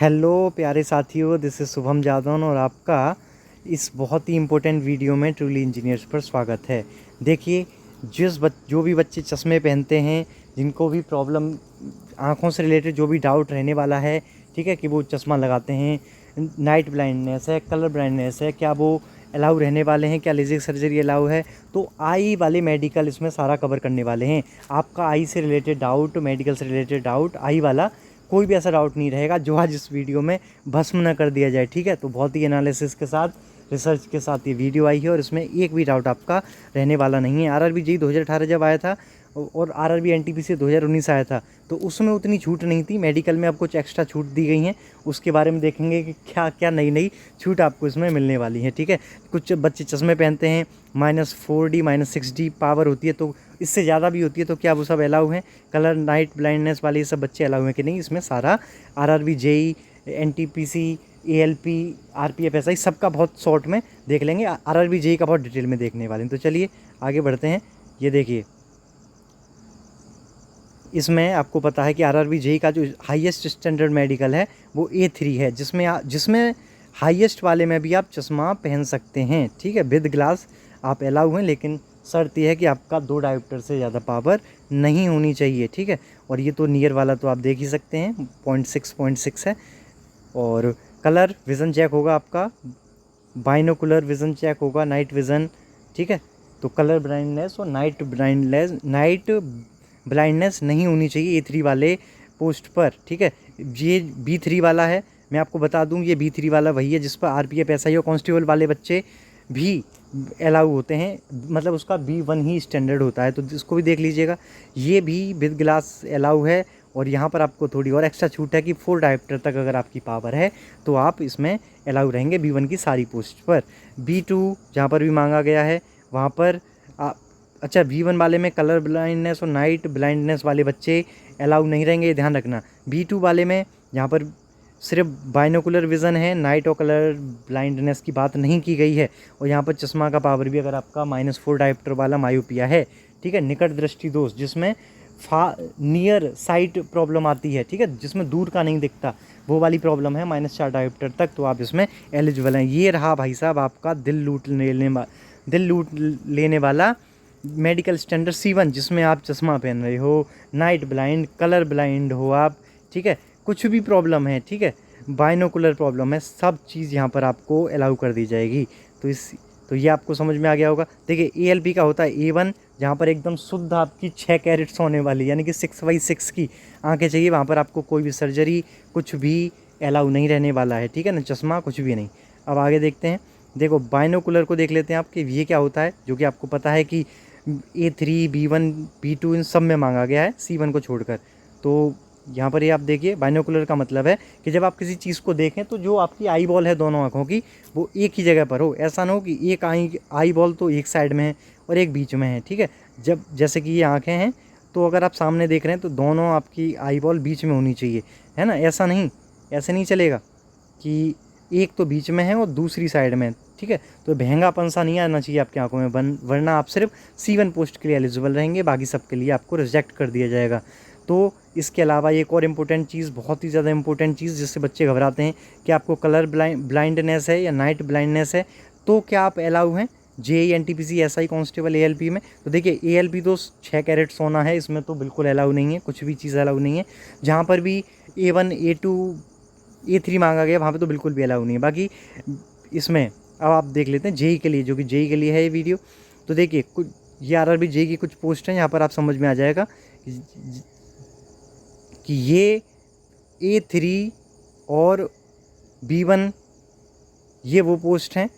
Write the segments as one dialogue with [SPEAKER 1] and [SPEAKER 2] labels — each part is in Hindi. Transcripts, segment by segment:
[SPEAKER 1] हेलो प्यारे साथियों, दिस इज़ शुभम जादौन और आपका इस बहुत ही इम्पोर्टेंट वीडियो में ट्रूली इंजीनियर्स पर स्वागत है। देखिए, जो भी बच्चे चश्मे पहनते हैं, जिनको भी प्रॉब्लम आँखों से रिलेटेड जो भी डाउट रहने वाला है, ठीक है, कि वो चश्मा लगाते हैं, नाइट ब्लाइंडनेस है, कलर ब्लाइंडनेस है, क्या वो अलाउ रहने वाले हैं, क्या लेज़र सर्जरी अलाउ है, तो आई वाले मेडिकल इसमें सारा कवर करने वाले हैं। आपका आई से रिलेटेड डाउट, मेडिकल से रिलेटेड डाउट, आई वाला कोई भी ऐसा डाउट नहीं रहेगा जो आज इस वीडियो में भस्म न कर दिया जाए। ठीक है, तो बहुत ही एनालिसिस के साथ, रिसर्च के साथ ये वीडियो आई है और इसमें एक भी डाउट आपका रहने वाला नहीं है। आरआरबी जेईई 2018 जब आया था और आरआरबी एनटीपीसी 2019 आया था, तो उसमें उतनी छूट नहीं थी। मेडिकल में अब कुछ एक्स्ट्रा छूट दी गई हैं, उसके बारे में देखेंगे कि क्या क्या नई नई छूट आपको इसमें मिलने वाली है। ठीक है, कुछ बच्चे चश्मे पहनते हैं, -4D -6D पावर होती है, तो इससे ज़्यादा भी होती है, तो क्या वो सब अलाउ हैं? कलर नाइट ब्लाइंडनेस वाले ये सब बच्चे अलाउ हैं कि नहीं? इसमें सारा RRB JEE, NTPC, ALP, RPF SI सबका बहुत शॉर्ट में देख लेंगे। आरआरबी जेईई का बहुत डिटेल में देखने वाले हैं। तो चलिए आगे बढ़ते हैं। ये देखिए, इसमें आपको पता है कि आरआरबी जेईई का जो हाईएस्ट स्टैंडर्ड मेडिकल है वो A3 है, जिसमें हाईएस्ट वाले में भी आप चश्मा पहन सकते हैं। ठीक है, विद ग्लास आप अलाउ हैं, लेकिन शर्त यह है कि आपका 2 डायोप्टर से ज़्यादा पावर नहीं होनी चाहिए। ठीक है, और ये तो नियर वाला तो आप देख ही सकते हैं, 0.6 है। और कलर विज़न चेक होगा आपका, बाइनोकुलर विज़न चेक होगा, नाइट विज़न। ठीक है, तो कलर ब्लाइंडनेस और नाइट ब्लाइंडनेस नहीं होनी चाहिए A3 वाले पोस्ट पर। ठीक है, ये B3 वाला है। मैं आपको बता दूं, ये B3 वाला वही है जिस पर आरपीएफ एसआई और कांस्टेबल वाले बच्चे भी अलाउ होते हैं, मतलब उसका B1 ही स्टैंडर्ड होता है, तो इसको भी देख लीजिएगा। ये भी विद ग्लास अलाउ है और यहाँ पर आपको थोड़ी और एक्स्ट्रा छूट है कि 4 डायोप्टर तक अगर आपकी पावर है तो आप इसमें अलाउ रहेंगे B1 की सारी पोस्ट पर। B2 जहाँ पर भी मांगा गया है वहाँ पर अच्छा, B1 वाले में कलर ब्लाइंडनेस और नाइट ब्लाइंडनेस वाले बच्चे अलाउ नहीं रहेंगे, ये ध्यान रखना। B2 वाले में यहाँ पर सिर्फ बाइनोकुलर विज़न है, नाइट और कलर ब्लाइंडनेस की बात नहीं की गई है। और यहाँ पर चश्मा का पावर भी अगर आपका -4 डायोप्टर वाला मायोपिया है, ठीक है, निकट दृष्टि दोष, जिसमें नियर साइट प्रॉब्लम आती है, ठीक है, जिसमें दूर का नहीं दिखता, वो वाली प्रॉब्लम है, -4 डायोप्टर तक, तो आप इसमें एलिजिबल हैं। ये रहा भाई साहब आपका दिल लूट लेने वाला मेडिकल स्टैंडर्ड C1, जिसमें आप चश्मा पहन रहे हो, नाइट ब्लाइंड, कलर ब्लाइंड हो आप, ठीक है, कुछ भी प्रॉब्लम है, ठीक है, बाइनोकुलर प्रॉब्लम है, सब चीज़ यहाँ पर आपको अलाउ कर दी जाएगी। तो ये आपको समझ में आ गया होगा। देखिए, ALP का होता है A1, जहाँ पर एकदम शुद्ध आपकी 6 कैरेट्स होने वाली, यानी कि 6/6 की आंखें चाहिए, वहाँ पर आपको कोई भी सर्जरी कुछ भी अलाउ नहीं रहने वाला है। ठीक है ना, चश्मा कुछ भी नहीं। अब आगे देखते हैं। देखो, बाइनोकुलर को देख लेते हैं आपके, ये क्या होता है, जो कि आपको पता है कि A3, B1, B2 इन सब में मांगा गया है, C1 को छोड़कर। तो यहाँ पर ये आप देखिए, बाइनोकुलर का मतलब है कि जब आप किसी चीज़ को देखें तो जो आपकी आई बॉल है दोनों आँखों की, वो एक ही जगह पर हो। ऐसा ना हो कि एक आई बॉल तो एक साइड में है और एक बीच में है। ठीक है, जब जैसे कि ये आँखें हैं, तो अगर आप सामने देख रहे हैं तो दोनों आपकी आई बॉल बीच में होनी चाहिए, है ना। ऐसा नहीं, ऐसे नहीं चलेगा कि एक तो बीच में है और दूसरी साइड में। ठीक है, तो महंगापन सा नहीं आना चाहिए आपकी आंखों में, वरना आप सिर्फ C1 पोस्ट के लिए एलिजिबल रहेंगे, बाकी सब के लिए आपको रिजेक्ट कर दिया जाएगा। तो इसके अलावा एक और इम्पोर्टेंट चीज़, बहुत ही ज़्यादा इम्पोर्टेंट चीज़, जिससे बच्चे घबराते हैं कि आपको कलर ब्लाइंडनेस है या नाइट ब्लाइंडनेस है, तो क्या आप अलाउ हैं JEE, NTPC, SI, constable, ALP में? तो देखिए, ALP तो 6 कैरेट सोना है, इसमें तो बिल्कुल अलाउ नहीं है, कुछ भी चीज़ अलाउ नहीं है। जहाँ पर भी A1, A2, A3 मांगा गया, वहाँ पे तो बिल्कुल भी अलाउ नहीं है। बाकी इसमें अब आप देख लेते हैं जेईई के लिए, जो कि जेईई के लिए है ये वीडियो। तो देखिए, कुछ ये आरआरबी जेईई की कुछ पोस्ट हैं, यहाँ पर आप समझ में आ जाएगा कि ये A3 और B1 ये वो पोस्ट हैं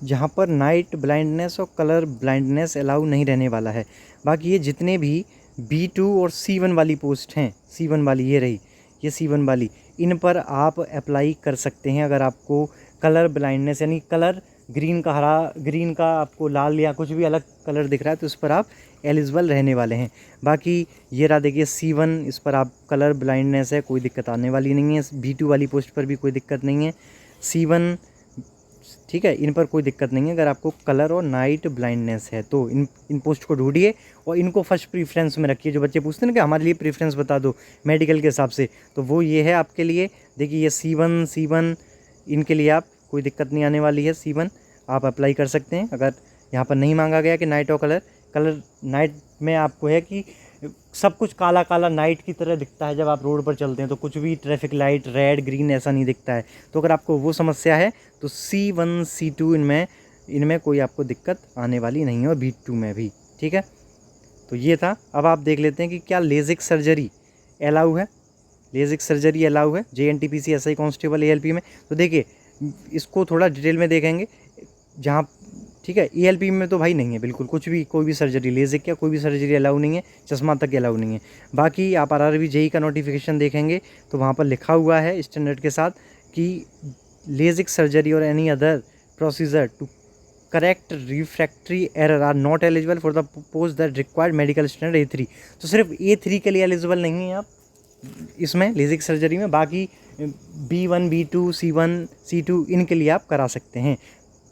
[SPEAKER 1] जहाँ पर नाइट ब्लाइंडनेस और कलर ब्लाइंडनेस अलाउ नहीं रहने वाला है। बाकी ये जितने भी B2 और C1 वाली पोस्ट हैं, C1 वाली ये रही, ये C1 वाली, इन पर आप अप्लाई कर सकते हैं अगर आपको कलर ब्लाइंडनेस, यानी कलर ग्रीन का हरा, ग्रीन का आपको लाल या कुछ भी अलग कलर दिख रहा है, तो इस पर आप एलिजिबल रहने वाले हैं। बाकी ये रहा, देखिए C1, इस पर आप कलर ब्लाइंडनेस है, कोई दिक्कत आने वाली नहीं है। B2 वाली पोस्ट पर भी कोई दिक्कत नहीं है। C1, ठीक है, इन पर कोई दिक्कत नहीं है। अगर आपको कलर और नाइट ब्लाइंडनेस है तो इन पोस्ट को ढूंढिए और इनको फर्स्ट प्रीफ्रेंस में रखिए। जो बच्चे पूछते हैं ना कि हमारे लिए प्रीफ्रेंस बता दो मेडिकल के हिसाब से, तो वो ये है आपके लिए। देखिए ये C1 इनके लिए आप कोई दिक्कत नहीं आने वाली है। C1 आप अप्लाई कर सकते हैं। अगर यहाँ पर नहीं मांगा गया कि नाइट और कलर नाइट में आपको है कि सब कुछ काला काला नाइट की तरह दिखता है जब आप रोड पर चलते हैं, तो कुछ भी ट्रैफिक लाइट रेड ग्रीन ऐसा नहीं दिखता है। तो अगर आपको वो समस्या है तो C1 C2 इनमें कोई आपको दिक्कत आने वाली नहीं है, और B2 में भी। ठीक है, तो ये था। अब आप देख लेते हैं कि क्या लेजिक सर्जरी अलाउ है। लेजिक सर्जरी अलाउ है JNTPC SI कांस्टेबल ALP में। तो देखिए इसको थोड़ा डिटेल में देखेंगे जहाँ, ठीक है। ALP में तो भाई नहीं है बिल्कुल कुछ भी, कोई भी सर्जरी लेजिक या कोई भी सर्जरी अलाउ नहीं है, चश्मा तक अलाउ नहीं है। बाकी आप RRB JEE का नोटिफिकेशन देखेंगे तो वहाँ पर लिखा हुआ है स्टैंडर्ड के साथ कि लेजिक सर्जरी और any other procedure to correct refractive error are not eligible for the post that required medical standard A3। तो सिर्फ A3 के लिए एलिजिबल नहीं है आप इसमें लेजिक सर्जरी में। बाकी B1 B2 C1 C2 इनके लिए आप करा सकते हैं।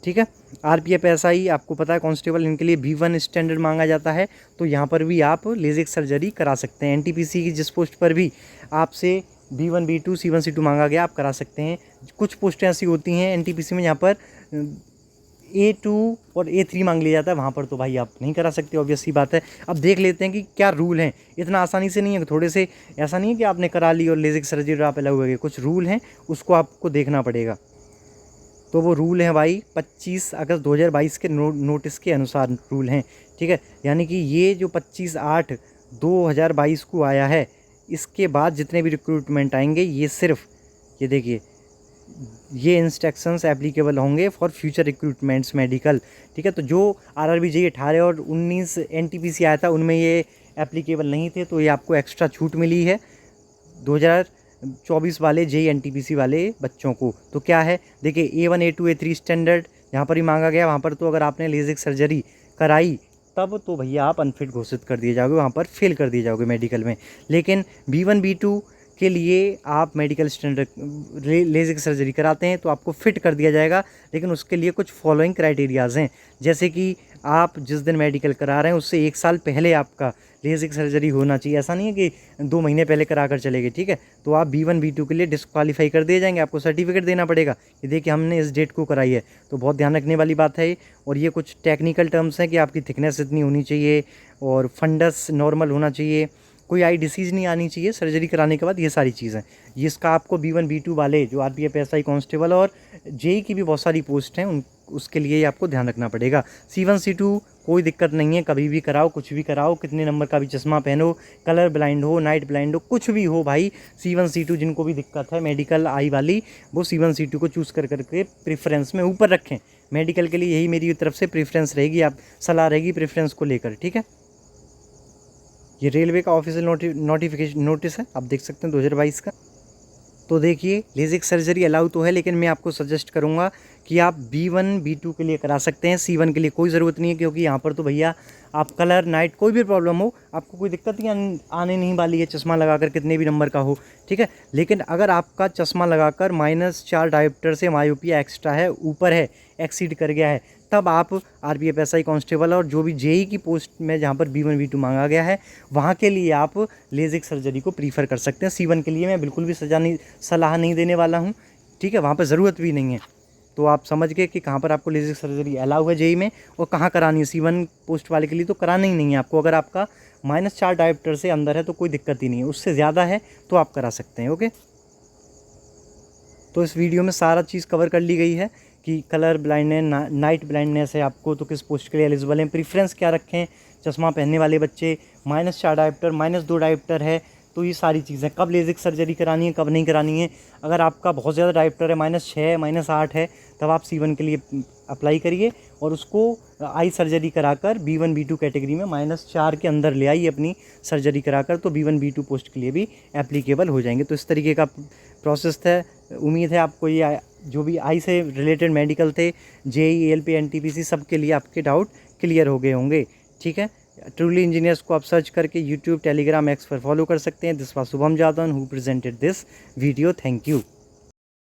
[SPEAKER 1] ठीक है, RPF SI आपको पता है कांस्टेबल, इनके लिए B1 स्टैंडर्ड मांगा जाता है, तो यहाँ पर भी आप लेजिक सर्जरी करा सकते हैं। NTPC की जिस पोस्ट पर भी आपसे B1 B2 C1 C2 मांगा गया आप करा सकते हैं। कुछ पोस्टें ऐसी होती हैं NTPC में जहाँ पर A2 और A3 मांग लिया जाता है, वहाँ पर तो भाई आप नहीं करा सकते, ऑब्वियस सी बात है। अब देख लेते हैं कि क्या रूल हैं। इतना आसानी से नहीं है, थोड़े से ऐसा नहीं है कि आपने करा ली और लेजिक सर्जरी आप अलाउ हो गए। कुछ रूल हैं, उसको आपको देखना पड़ेगा। तो वो रूल हैं भाई 25 अगस्त 2022 के नोटिस के अनुसार रूल हैं। ठीक है, यानी कि ये जो 25/8/2022 को आया है, इसके बाद जितने भी रिक्रूटमेंट आएंगे ये सिर्फ ये देखिए ये इंस्ट्रक्शंस एप्लीकेबल होंगे फॉर फ्यूचर रिक्रूटमेंट्स मेडिकल। ठीक है, तो जो RRB JEE 18 और 19 NTPC आया था उनमें ये एप्लीकेबल नहीं थे, तो ये आपको एक्स्ट्रा छूट मिली है 2024 वाले JEE NTPC वाले बच्चों को। तो क्या है देखिए A1 A2 A3 स्टैंडर्ड जहाँ पर ही मांगा गया, वहाँ पर तो अगर आपने लेजिक सर्जरी कराई तब तो भैया आप अनफिट घोषित कर दिए जाओगे, वहाँ पर फेल कर दिए जाओगे मेडिकल में। लेकिन B1 B2 के लिए आप मेडिकल स्टैंडर्ड लेजिक सर्जरी कराते हैं तो आपको फिट कर दिया जाएगा, लेकिन उसके लिए कुछ फॉलोइंग क्राइटेरियाज़ हैं। जैसे कि आप जिस दिन मेडिकल करा रहे हैं उससे 1 साल पहले आपका लेजिक सर्जरी होना चाहिए। ऐसा नहीं है कि 2 महीने पहले करा कर चले गए। ठीक है, तो आप B1 B2 के लिए डिस्क्वालीफाई कर दिए जाएंगे, आपको सर्टिफिकेट देना पड़ेगा कि देखिए हमने इस डेट को कराई है। तो बहुत ध्यान रखने वाली बात है। और ये कुछ टेक्निकल टर्म्स हैं कि आपकी थिकनेस इतनी होनी चाहिए और फंडस नॉर्मल होना चाहिए, कोई आई डिसीज़ नहीं आनी चाहिए सर्जरी कराने के बाद, ये सारी चीज़ें। इसका आपको B1 B2 वाले जो RPF SI कांस्टेबल और JEE की भी बहुत सारी पोस्ट हैं उसके लिए आपको ध्यान रखना पड़ेगा। C1 C2 कोई दिक्कत नहीं है, कभी भी कराओ, कुछ भी कराओ, कितने नंबर का भी चश्मा पहनो, कलर ब्लाइंड हो, नाइट ब्लाइंड हो, कुछ भी हो भाई। C1 C2 जिनको भी दिक्कत है मेडिकल आई वाली, वो C1 C2 को चूज़ कर करके प्रेफरेंस में ऊपर रखें। मेडिकल के लिए यही मेरी तरफ से प्रेफरेंस रहेगी, आप सलाह रहेगी प्रेफरेंस को लेकर। ठीक है, ये रेलवे का ऑफिशियल नोटिफिकेशन नोटिस है, आप देख सकते हैं 2022 का। तो देखिए लेजिक सर्जरी अलाउ तो है, लेकिन मैं आपको सजेस्ट करूंगा कि आप B1 B2 के लिए करा सकते हैं, C1 के लिए कोई ज़रूरत नहीं है, क्योंकि यहाँ पर तो भैया आप कलर नाइट कोई भी प्रॉब्लम हो आपको कोई दिक्कत ही आने नहीं वाली है चश्मा लगाकर, कितने भी नंबर का हो। ठीक है, लेकिन अगर आपका चश्मा लगाकर -4 डायोप्टर से मायोपिया एक्स्ट्रा है, ऊपर है, एक्सीड कर गया है, तब आप RPF SI कांस्टेबल और जो भी JEE की पोस्ट में जहाँ पर B1 B2 मांगा गया है वहाँ के लिए आप लेजिक सर्जरी को प्रीफर कर सकते हैं। C1 के लिए मैं बिल्कुल भी सलाह नहीं देने वाला हूँ। ठीक है, वहाँ पर ज़रूरत भी नहीं है। तो आप समझ गए कि कहाँ पर आपको लेजिक सर्जरी अलाउ है JEE में और कहाँ करानी है। C1 पोस्ट वाले के लिए तो कराना ही नहीं है आपको। अगर आपका -4 डायोप्टर से अंदर है तो कोई दिक्कत ही नहीं है, उससे ज़्यादा है तो आप करा सकते हैं। ओके, तो इस वीडियो में सारा चीज़ कवर कर ली गई है कि कलर ब्लाइंडनेस, नाइट ब्लाइंडनेस है आपको तो किस पोस्ट के लिए एलिजिबल हैं, प्रीफ्रेंस क्या रखें, चश्मा पहनने वाले बच्चे, -4 डायोप्टर, -2 डायोप्टर है, तो ये सारी चीज़ें, कब लेजिक सर्जरी करानी है, कब नहीं करानी है। अगर आपका बहुत ज़्यादा डायोप्टर है, -6 -8 है, तब आप C1 के लिए अप्लाई करिए और उसको आई सर्जरी कराकर B1 B2 कैटेगरी में -4 के अंदर ले आइए अपनी सर्जरी कराकर, तो B1 B2 पोस्ट के लिए भी एप्लीकेबल हो जाएंगे। तो इस तरीके का प्रोसेस है। उम्मीद है आपको ये जो भी आई से रिलेटेड मेडिकल थे, JEE ALP NTPC, सब के लिए आपके डाउट क्लियर हो गए होंगे। ठीक है, ट्रूली इंजीनियर्स को आप सर्च करके YouTube Telegram X पर फॉलो कर सकते हैं। This was Shubham Jadhav who presented this video. Thank you.